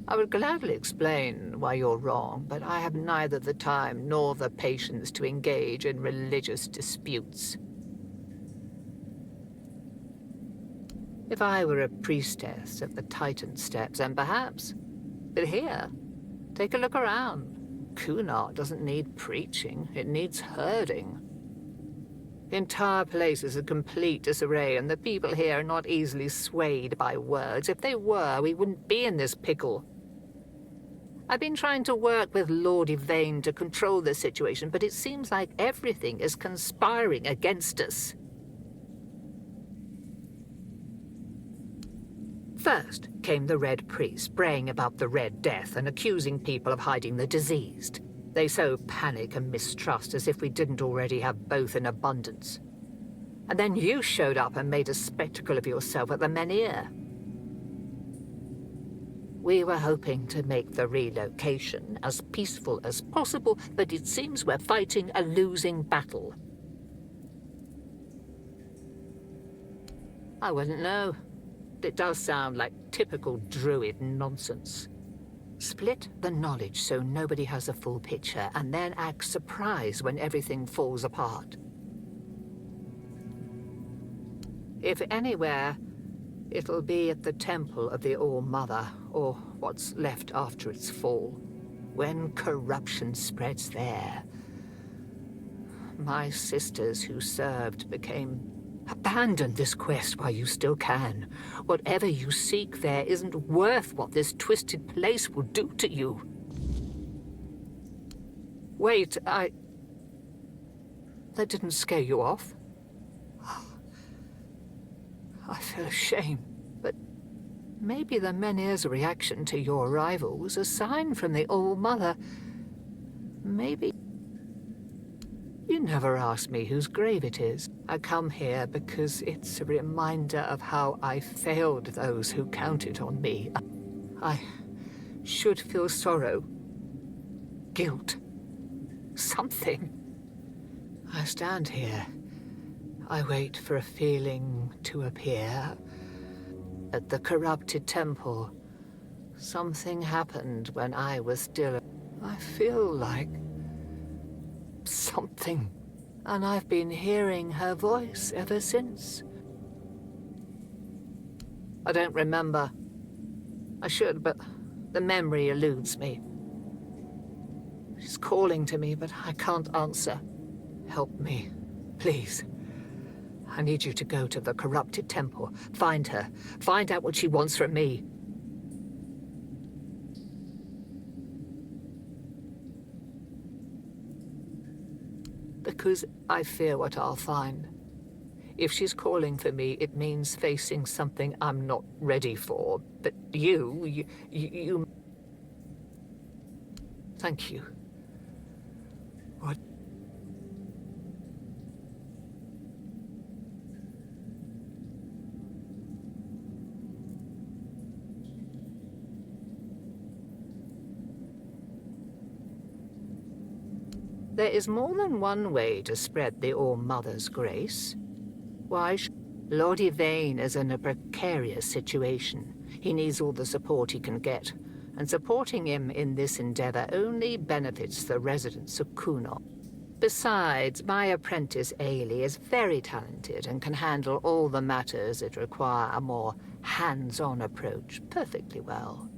I would gladly explain why you're wrong, but I have neither the time nor the patience to engage in religious disputes. If I were a priestess at the Titan steps, and perhaps. But here, take a look around. Kunal doesn't need preaching, it needs herding. The entire place is a complete disarray, and the people here are not easily swayed by words. If they were, we wouldn't be in this pickle. I've been trying to work with Lord Yvain to control this situation, but it seems like everything is conspiring against us. First came the Red Priest, braying about the Red Death and accusing people of hiding the diseased. They sow panic and mistrust as if we didn't already have both in abundance. And then you showed up and made a spectacle of yourself at the Menhir. We were hoping to make the relocation as peaceful as possible, but it seems we're fighting a losing battle. I wouldn't know. It does sound like typical druid nonsense. Split the knowledge so nobody has a full picture, and then act surprised when everything falls apart. If anywhere, it'll be at the Temple of the All-Mother, or what's left after its fall. When corruption spreads there. My sisters who served became... Abandon this quest while you still can. Whatever you seek there isn't worth what this twisted place will do to you. Wait, That didn't scare you off? I feel ashamed, but maybe the Menhir's reaction to your arrival was a sign from the All-Mother. Maybe... You never asked me whose grave it is. I come here because it's a reminder of how I failed those who counted on me. I should feel sorrow, guilt, something. I stand here. I wait for a feeling to appear. At the corrupted temple, something happened when I was still... I feel like... something. And I've been hearing her voice ever since. I don't remember. I should, but the memory eludes me. She's calling to me, but I can't answer. Help me, please. I need you to go to the corrupted temple. Find her. Find out what she wants from me. Because I fear what I'll find. If she's calling for me, it means facing something I'm not ready for. But you... Thank you. What? There is more than one way to spread the All-Mother's grace. Why, Lord Yvain is in a precarious situation. He needs all the support he can get, and supporting him in this endeavor only benefits the residents of Kunal. Besides, my apprentice Ailey is very talented and can handle all the matters that require a more hands-on approach perfectly well.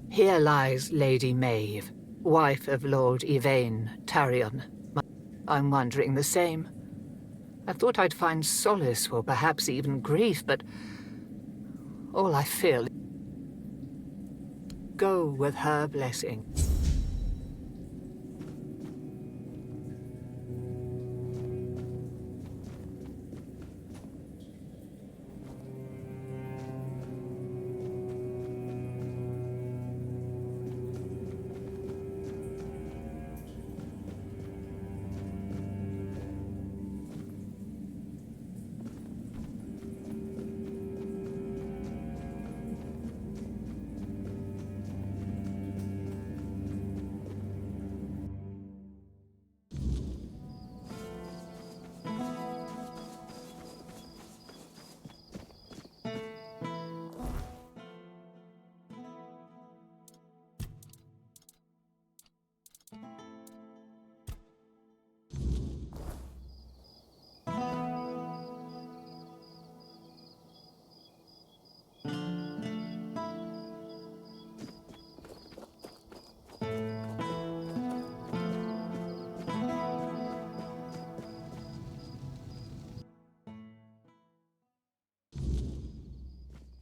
Here lies Lady Maeve, wife of Lord Yvain Tarion. I'm wondering the same. I thought I'd find solace, or perhaps even grief, but all I feel... Go with her blessing.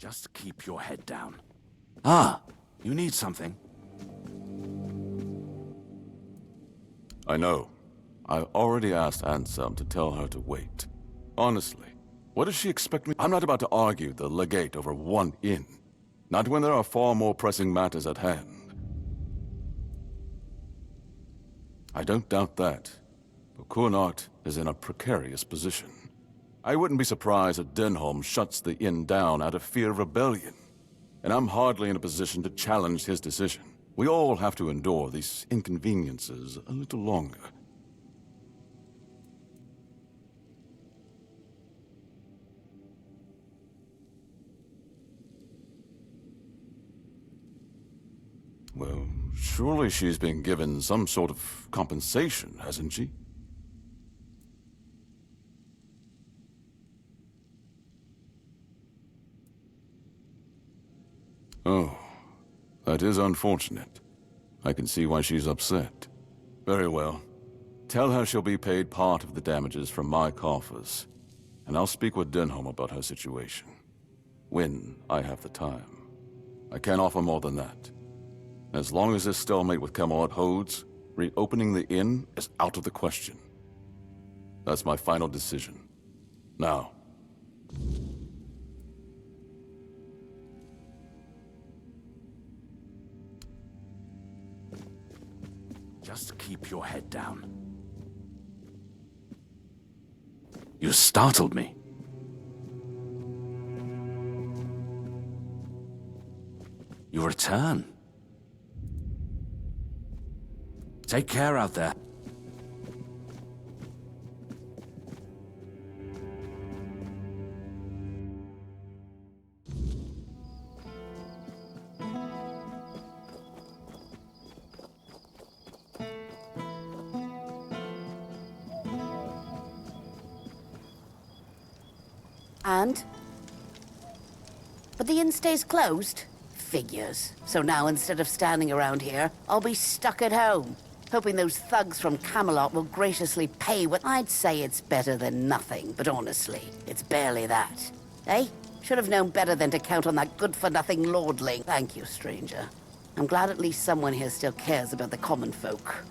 Just keep your head down. Ah, you need something. I know. I already asked Anselm to tell her to wait. Honestly, what does she expect me? I'm not about to argue the legate over one inn. Not when there are far more pressing matters at hand. I don't doubt that. But Connacht is in a precarious position. I wouldn't be surprised if Denholm shuts the inn down out of fear of rebellion. And I'm hardly in a position to challenge his decision. We all have to endure these inconveniences a little longer. Well, surely she's been given some sort of compensation, hasn't she? Oh, that is unfortunate. I can see why she's upset. Very well. Tell her she'll be paid part of the damages from my coffers, and I'll speak with Denholm about her situation. When I have the time. I can't offer more than that. As long as this stalemate with Camelot holds, reopening the inn is out of the question. That's my final decision. Now. Just keep your head down. You startled me. You return. Take care out there. And? But the inn stays closed? Figures. So now instead of standing around here, I'll be stuck at home, hoping those thugs from Camelot will graciously pay what... I'd say it's better than nothing, but honestly, it's barely that. Eh? Should have known better than to count on that good-for-nothing lordling. Thank you, stranger. I'm glad at least someone here still cares about the common folk.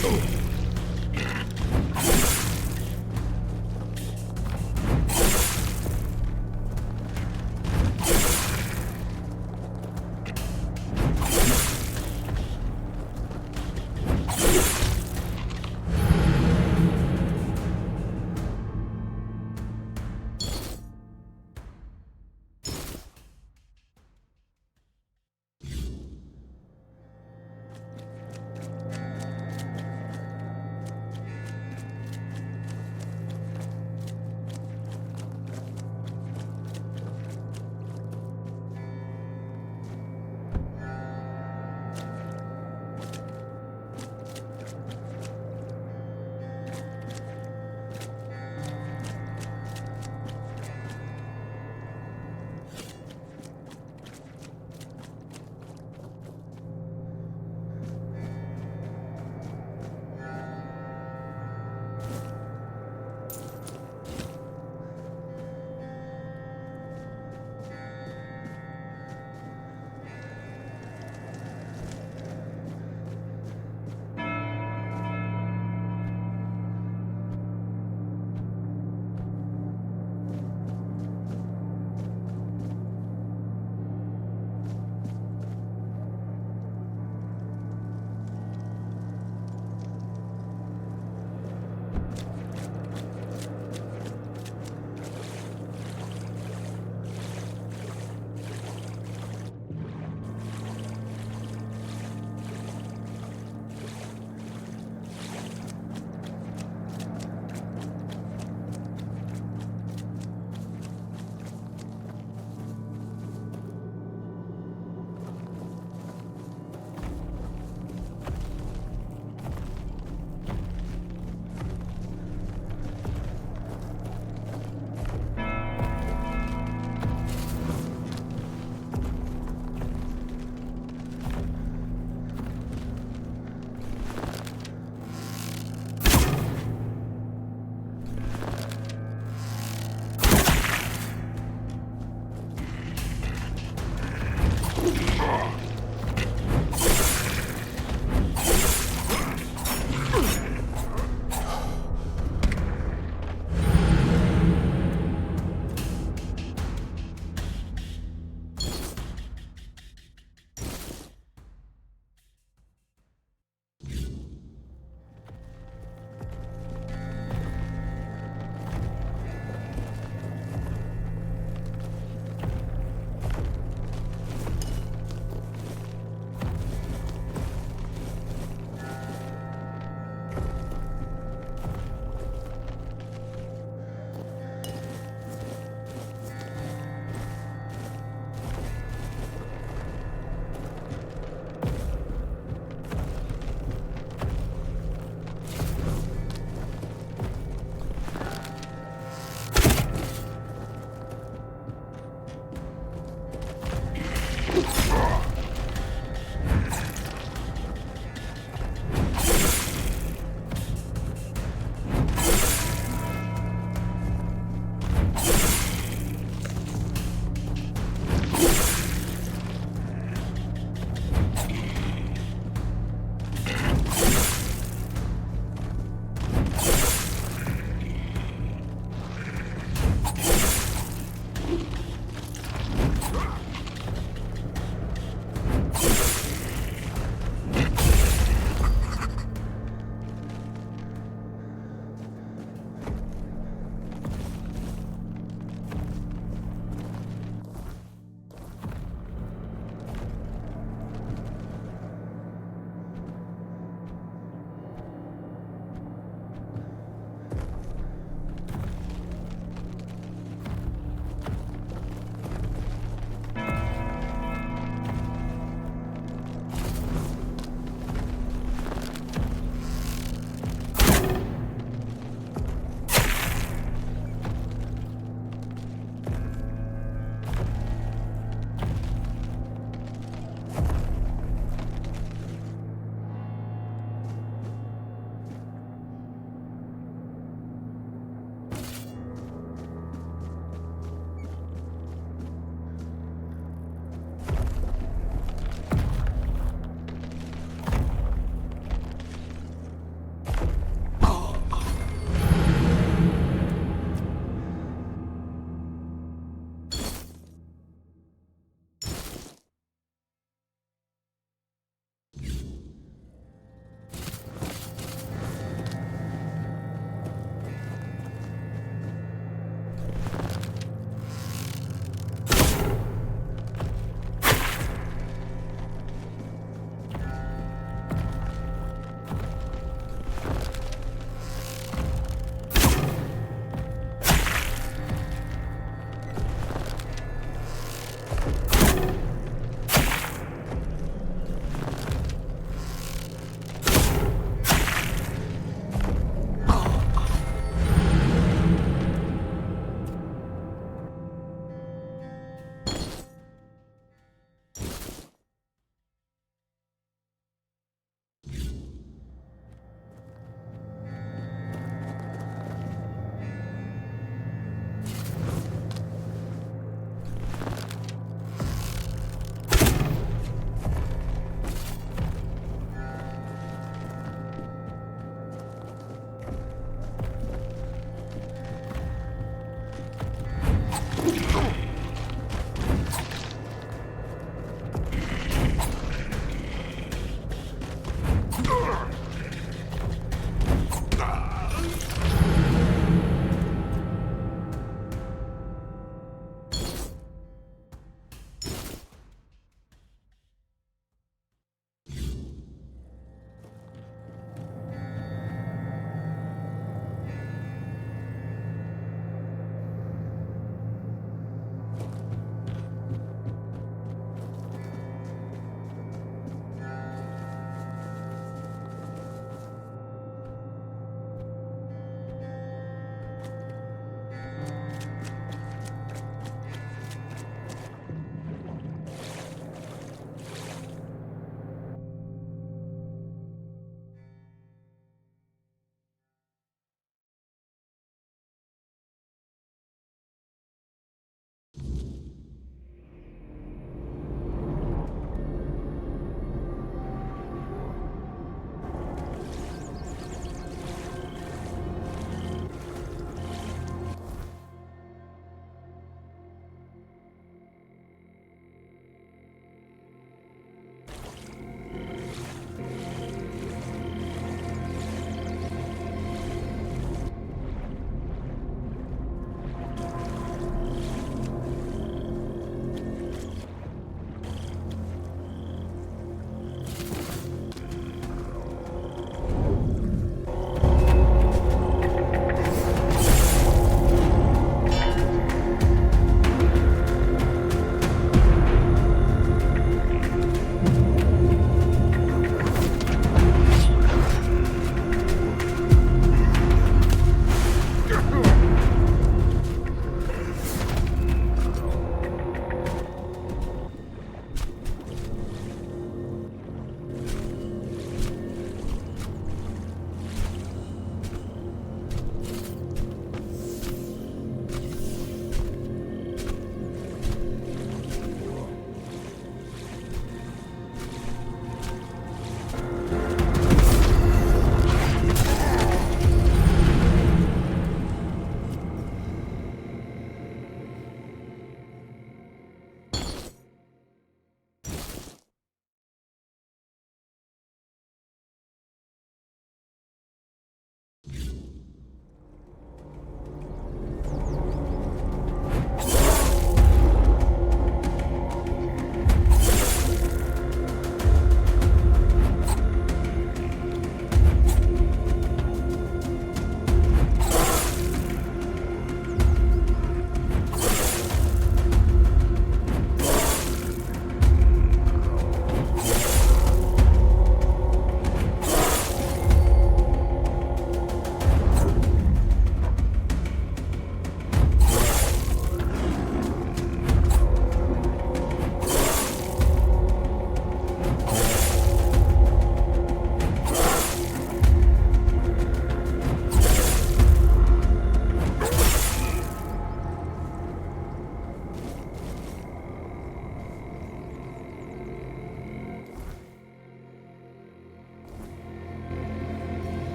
Oh.